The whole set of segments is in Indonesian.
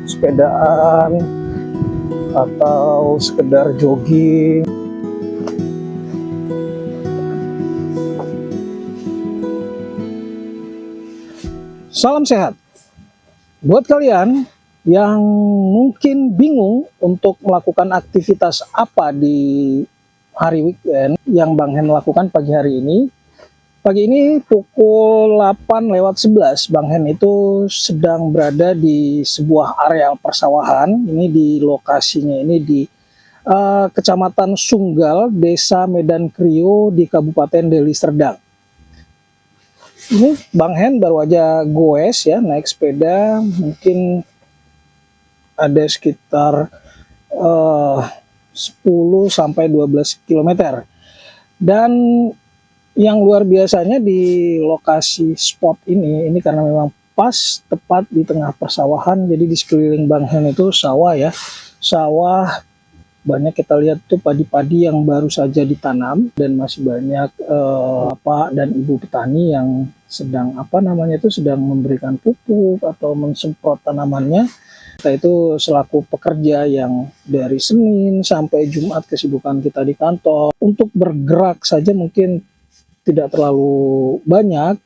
sepedaan atau sekedar jogging. Salam sehat buat kalian yang mungkin bingung untuk melakukan aktivitas apa di hari weekend yang Bang Hen lakukan pagi hari ini. Pagi ini pukul 8:11 Bang Hen itu sedang berada di sebuah areal persawahan. Ini di lokasinya ini di Kecamatan Sunggal, Desa Medan Krio di Kabupaten Deli Serdang. Ini Bang Hen baru aja goes ya, naik sepeda mungkin ada sekitar 10 sampai 12 km. Dan yang luar biasanya di lokasi spot ini karena memang pas tepat di tengah persawahan, jadi di sekeliling Bang Hen itu sawah ya, sawah banyak kita lihat tuh padi-padi yang baru saja ditanam dan masih banyak bapak dan ibu petani yang sedang sedang memberikan pupuk atau mensemprot tanamannya. Kita itu selaku pekerja yang dari Senin sampai Jumat kesibukan kita di kantor, untuk bergerak saja mungkin tidak terlalu banyak.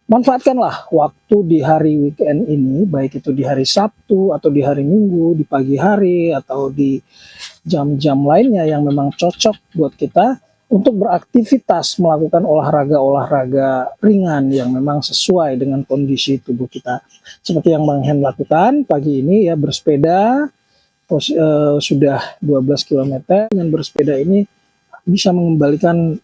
Manfaatkanlah waktu di hari weekend ini, baik itu di hari Sabtu atau di hari Minggu, di pagi hari atau di jam-jam lainnya yang memang cocok buat kita untuk beraktivitas, melakukan olahraga-olahraga ringan yang memang sesuai dengan kondisi tubuh kita. Seperti yang Bang Hen lakukan pagi ini ya, bersepeda sudah 12 km. Dengan bersepeda ini bisa mengembalikan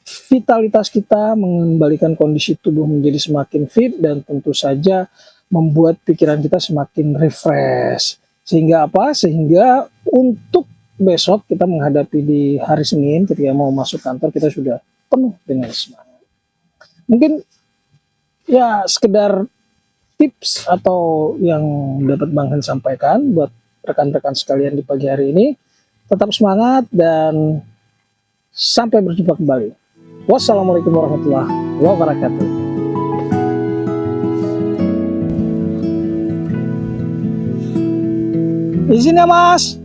vitalitas kita, mengembalikan kondisi tubuh menjadi semakin fit, dan tentu saja membuat pikiran kita semakin refresh. Sehingga apa? Sehingga untuk besok kita menghadapi di hari Senin ketika mau masuk kantor kita sudah penuh dengan semangat. Mungkin ya sekedar tips atau yang dapat Bang Hen sampaikan buat rekan-rekan sekalian di pagi hari ini. Tetap semangat dan sampai berjumpa kembali. Wassalamualaikum warahmatullahi wabarakatuh. Izin ya Mas.